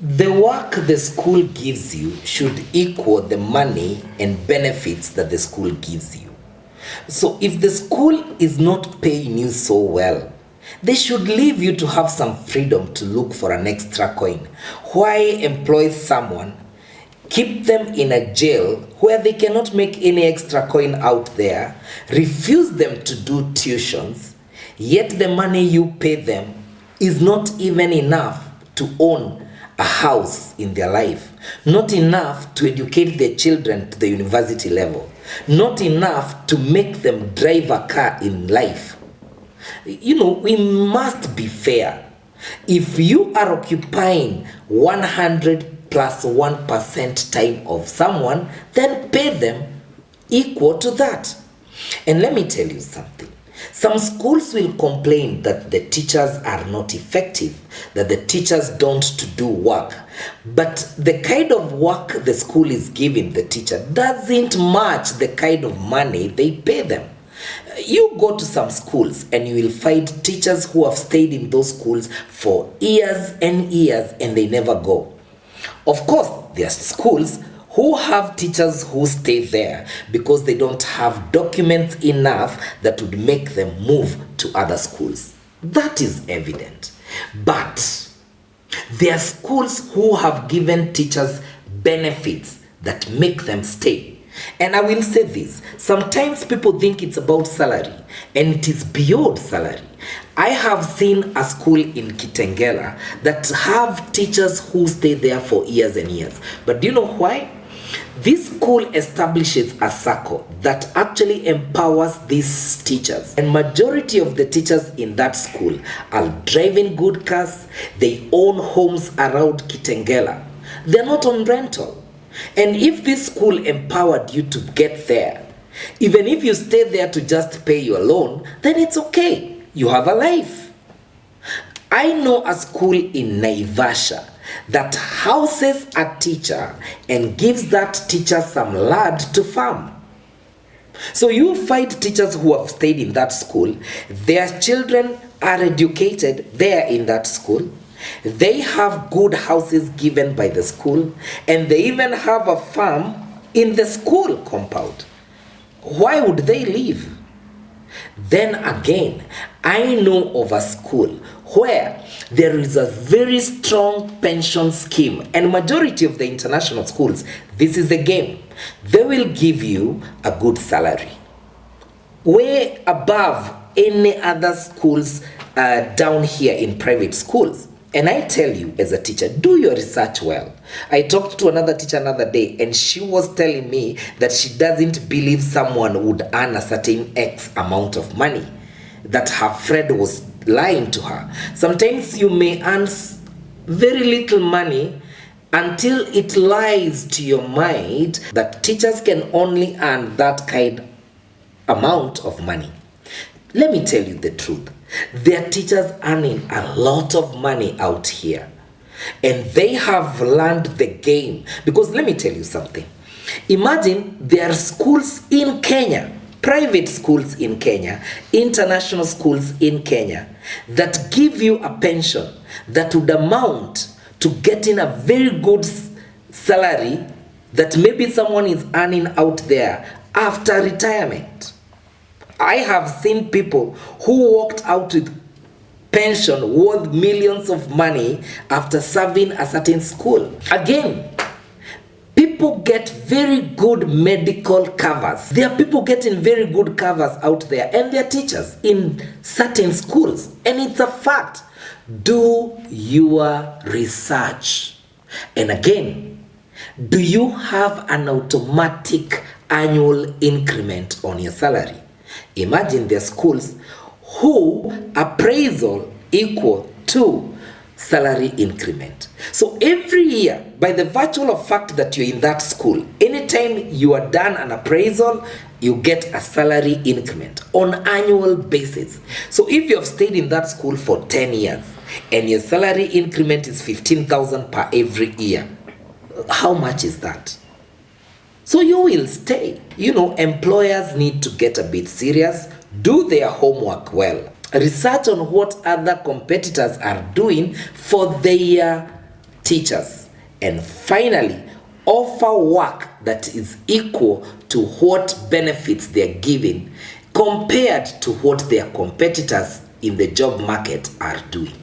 The work the school gives you should equal the money and benefits that the school gives you. So if the school is not paying you so well, they should leave you to have some freedom to look for an extra coin. Why employ someone, keep them in a jail where they cannot make any extra coin out there, refuse them to do tuitions, yet the money you pay them is not even enough to own a house in their life, not enough to educate their children to the university level, not enough to make them drive a car in life. We must be fair. If you are occupying 100 plus 1% time of someone, then pay them equal to that. And let me tell you something. Some schools will complain that the teachers are not effective, that the teachers don't do work. But the kind of work the school is giving the teacher doesn't match the kind of money they pay them. You go to some schools and you will find teachers who have stayed in those schools for years and years and they never go. Of course, there are schools who have teachers who stay there because they don't have documents enough that would make them move to other schools. That is evident. But there are schools who have given teachers benefits that make them stay. And I will say this, sometimes people think it's about salary, and it is beyond salary. I have seen a school in Kitengela that have teachers who stay there for years and years. But do you know why? This school establishes a circle that actually empowers these teachers. And majority of the teachers in that school are driving good cars. They own homes around Kitengela. They're not on rental. And if this school empowered you to get there, even if you stay there to just pay your loan, then it's okay. You have a life. I know a school in Naivasha that houses a teacher and gives that teacher some land to farm. So you find teachers who have stayed in that school, their children are educated there in that school, they have good houses given by the school, and they even have a farm in the school compound. Why would they leave? Then again, I know of a school where there is a very strong pension scheme, and majority of the international schools, this is the game. They will give you a good salary, way above any other schools down here in private schools. And I tell you as a teacher, do your research well. I talked to another teacher another day and she was telling me that she doesn't believe someone would earn a certain X amount of money, that her friend was lying to her. Sometimes you may earn very little money until it lies to your mind that teachers can only earn that kind amount of money. Let me tell you the truth. There are teachers earning a lot of money out here. And they have learned the game. Because let me tell you something. Imagine there are schools in Kenya, private schools in Kenya, international schools in Kenya, that give you a pension that would amount to getting a very good salary that maybe someone is earning out there after retirement. I have seen people who walked out with pension worth millions of money after serving a certain school. Again, people get very good medical covers. There are people getting very good covers out there, and they're teachers in certain schools. And it's a fact. Do your research. And again, do you have an automatic annual increment on your salary? Imagine the schools who appraisal equal to salary increment. So every year, by the virtue of fact that you're in that school, anytime you are done an appraisal, you get a salary increment on annual basis. So if you have stayed in that school for 10 years and your salary increment is 15,000 per every year, how much is that? So you will stay. Employers need to get a bit serious, do their homework well, research on what other competitors are doing for their teachers, and finally, offer work that is equal to what benefits they are given compared to what their competitors in the job market are doing.